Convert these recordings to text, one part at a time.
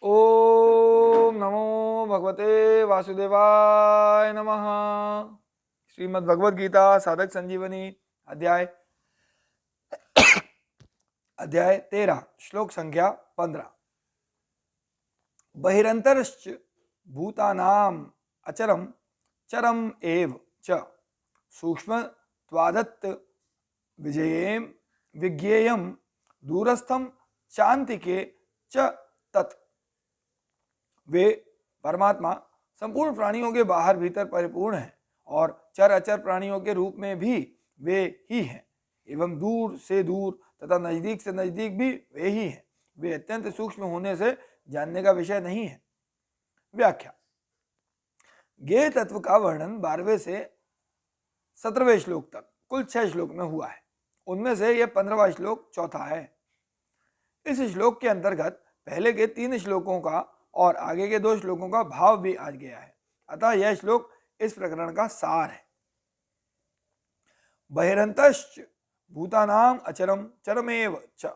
ओम नमो भगवते वासुदेवाय नमः। श्रीमद् भगवद गीता साधक संजीवनी अध्याय अध्याय 13 श्लोक संख्या 15। बहिरंतरश्च भूतानाम अचरम चरम एव च सूक्ष्मत्वादत्त विजयेम विज्ञेयम दूरस्थम चान्तिके च तत्। वे परमात्मा संपूर्ण प्राणियों के बाहर भीतर परिपूर्ण हैं और चर अचर प्राणियों के रूप में भी वे ही हैं एवं दूर से दूर तथा नजदीक से नजदीक भी वे ही हैं। वे अत्यंत सूक्ष्म होने से जानने का विषय नहीं है। व्याख्या। ज्ञेय तत्व का वर्णन 12वें से 17वें श्लोक तक कुल 6 श्लोक में हुआ है। उनमें से यह 15वां श्लोक चौथा है। इस श्लोक के अंतर्गत पहले के 3 श्लोकों का और आगे के 2 श्लोकों का भाव भी आ गया है। अतः यह श्लोक इस प्रकरण का सार है। बहिरंतश्च भूतानाम अचरम चरमेव च।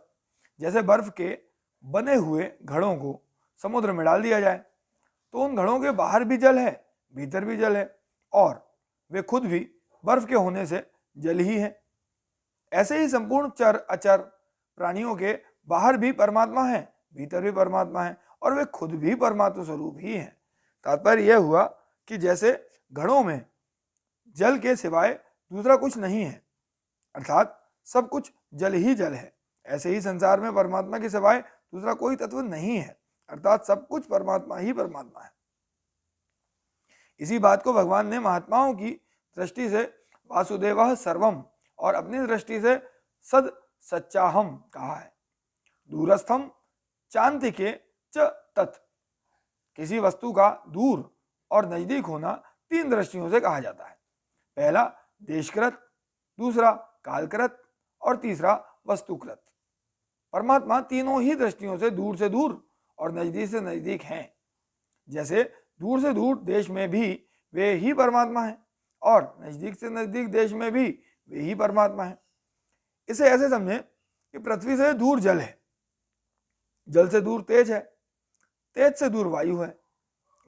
जैसे बर्फ के बने हुए घड़ों को समुद्र में डाल दिया जाए तो उन घड़ों के बाहर भी जल है, भीतर भी जल है और वे खुद भी बर्फ के होने से जल ही है। ऐसे ही संपूर्ण चर अचर प्राणियों के बाहर भी परमात्मा है, भीतर भी परमात्मा है और वे खुद भी परमात्मा स्वरूप ही हैं। तात्पर्य यह हुआ कि जैसे घड़ों में जल के सिवाय दूसरा कुछ नहीं है, अर्थात सब कुछ जल ही जल है, ऐसे ही संसार में परमात्मा के सिवाय दूसरा कोई तत्व नहीं है, अर्थात सब कुछ परमात्मा ही परमात्मा है। इसी बात को भगवान ने महात्माओं की दृष्टि से वासुदेवः सर्वम और अपनी दृष्टि से सद सच्चाहम कहा है। दूरस्थम चान्तिके च तत्। किसी वस्तु का दूर और नजदीक होना 3 दृष्टियों से कहा जाता है। पहला देशकृत, दूसरा कालकृत और तीसरा वस्तुकृत। परमात्मा तीनों ही दृष्टियों से दूर और नजदीक से नजदीक हैं। जैसे दूर से दूर देश में भी वे ही परमात्मा हैं और नजदीक से नजदीक देश में भी वे ही परमात्मा हैं। इसे ऐसे समझें कि पृथ्वी से दूर जल है, जल से दूर तेज है, तेज से दूर वायु है,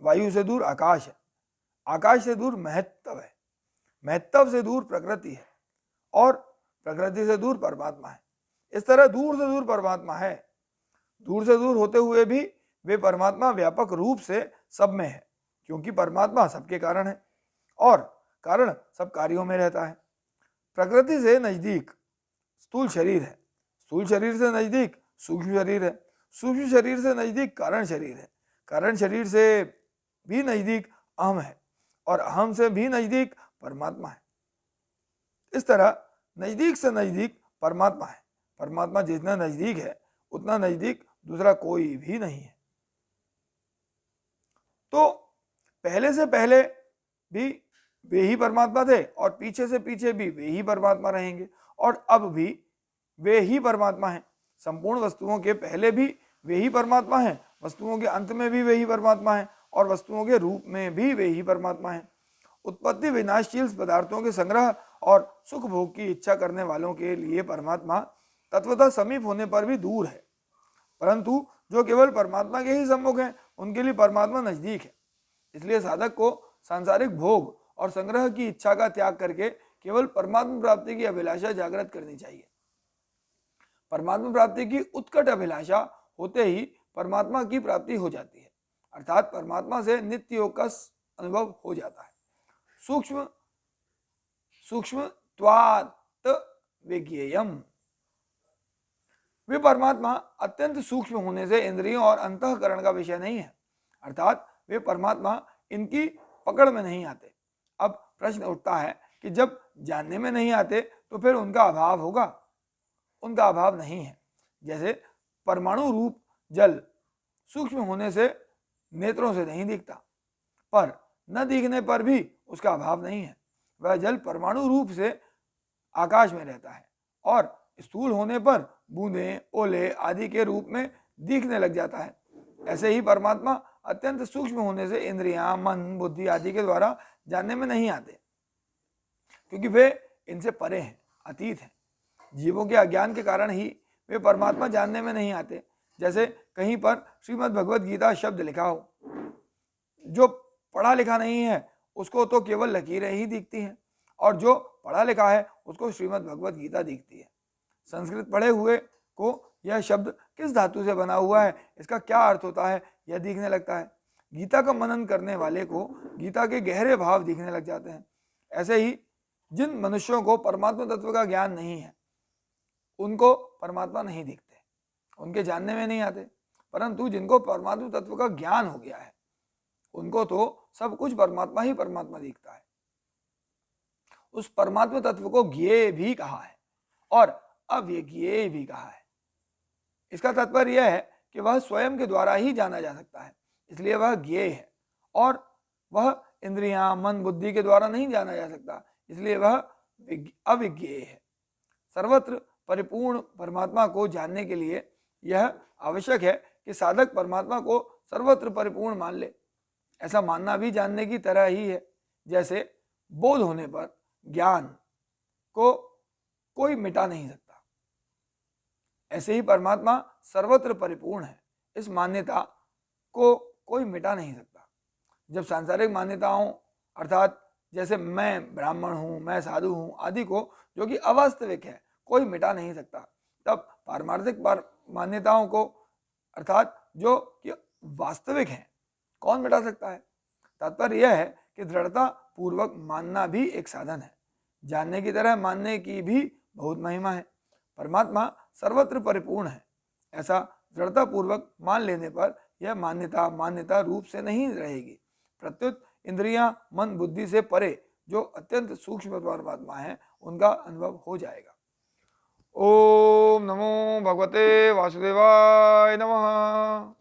वायु से दूर आकाश है, आकाश से दूर महत्व है, महत्व से दूर प्रकृति है और प्रकृति से दूर परमात्मा है। इस तरह दूर से दूर परमात्मा है। दूर से दूर होते हुए भी वे परमात्मा व्यापक रूप से सब में है, क्योंकि परमात्मा सबके कारण है और कारण सब कार्यों में रहता है। प्रकृति से नजदीक स्थूल शरीर है, स्थूल शरीर से नजदीक सूक्ष्म शरीर है, सूक्ष्म शरीर से नजदीक कारण शरीर है, कारण शरीर से भी नजदीक अहम है और अहम से भी नजदीक परमात्मा है। इस तरह नजदीक से नजदीक परमात्मा है। परमात्मा जितना नजदीक है उतना नजदीक दूसरा कोई भी नहीं है। तो पहले से पहले भी वे ही परमात्मा थे और पीछे से पीछे भी वे ही परमात्मा रहेंगे और अब भी वे ही परमात्मा हैं। संपूर्ण वस्तुओं के पहले भी वे ही परमात्मा हैं, वस्तुओं के अंत में भी वे ही परमात्मा हैं और वस्तुओं के रूप में भी वे ही परमात्मा हैं। उत्पत्ति विनाशशील पदार्थों के संग्रह और सुख भोग की इच्छा करने वालों के लिए परमात्मा तत्वतः समीप होने पर भी दूर है, परंतु जो केवल परमात्मा के ही सम्मुख हैं उनके लिए परमात्मा नजदीक है। इसलिए साधक को सांसारिक भोग और संग्रह की इच्छा का त्याग करके केवल परमात्मा प्राप्ति की अभिलाषा जागृत करनी चाहिए। परमात्मा प्राप्ति की उत्कट अभिलाषा होते ही परमात्मा की प्राप्ति हो जाती है, अर्थात परमात्मा से नित्य योग का अनुभव हो जाता है। सूक्ष्म सूक्ष्मत्वात् विज्ञेयम्। वे परमात्मा अत्यंत सूक्ष्म होने से इंद्रियों और अंतःकरण का विषय नहीं है, अर्थात वे परमात्मा इनकी पकड़ में नहीं आते। अब प्रश्न उठता है कि जब जानने में नहीं आते तो फिर उनका अभाव होगा? उनका अभाव नहीं है। जैसे परमाणु रूप जल सूक्ष्म होने से नेत्रों से नहीं दिखता, पर न दिखने पर भी उसका अभाव नहीं है। वह जल परमाणु रूप से आकाश में रहता है और स्थूल होने पर बूंदें, ओले आदि के रूप में दिखने लग जाता है। ऐसे ही परमात्मा अत्यंत सूक्ष्म होने से इंद्रियां, मन, बुद्धि आदि के द्वारा जानने में नहीं आते, क्योंकि वे इनसे परे हैं, अतीत हैं। जीवों के अज्ञान के कारण ही वे परमात्मा जानने में नहीं आते। जैसे कहीं पर श्रीमद् भगवद गीता शब्द लिखा हो, जो पढ़ा लिखा नहीं है उसको तो केवल लकीरें ही दिखती हैं, और जो पढ़ा लिखा है उसको श्रीमद् भगवद गीता दिखती है। संस्कृत पढ़े हुए को यह शब्द किस धातु से बना हुआ है, इसका क्या अर्थ होता है, यह दिखने लगता है। गीता का मनन करने वाले को गीता के गहरे भाव दिखने लग जाते हैं। ऐसे ही जिन मनुष्यों को परमात्मा तत्व का ज्ञान नहीं है उनको परमात्मा नहीं दिखते, उनके जानने में नहीं आते, परंतु जिनको परमात्मा तत्व का ज्ञान हो गया है उनको तो सब कुछ परमात्मा ही परमात्मा दिखता है। उस परमात्मा तत्व को ज्ञेय भी कहा है और अव्यज्ञेय भी कहा है। इसका तात्पर्य यह है कि वह स्वयं के द्वारा ही जाना जा सकता है, इसलिए वह ज्ञेय है, और वह इंद्रियां, मन, बुद्धि के द्वारा नहीं जाना जा सकता, इसलिए वह अविज्ञेय है। सर्वत्र परिपूर्ण परमात्मा को जानने के लिए यह आवश्यक है कि साधक परमात्मा को सर्वत्र परिपूर्ण मान ले। ऐसा मानना भी जानने की तरह ही है, जैसे बोध होने पर ज्ञान को कोई मिटा नहीं सकता, ऐसे ही परमात्मा सर्वत्र परिपूर्ण है, इस मान्यता को कोई मिटा नहीं सकता। जब सांसारिक मान्यताओं अर्थात जैसे मैं ब्राह्मण हूँ, मैं साधु हूँ आदि को, जो कि अवास्तविक है, कोई मिटा नहीं सकता, तब पारमार्थिक मान्यताओं को अर्थात जो कि वास्तविक है कौन मिटा सकता है। तात्पर्य यह है कि दृढ़ता पूर्वक मानना भी एक साधन है, जानने की तरह मानने की भी बहुत महिमा है। परमात्मा सर्वत्र परिपूर्ण है, ऐसा दृढ़ता पूर्वक मान लेने पर यह मान्यता रूप से नहीं रहेगी, प्रत्युत इंद्रियां, मन, बुद्धि से परे जो अत्यंत सूक्ष्म परमात्मा है उनका अनुभव हो जाएगा। ओम नमो भगवते वासुदेवाय नमः।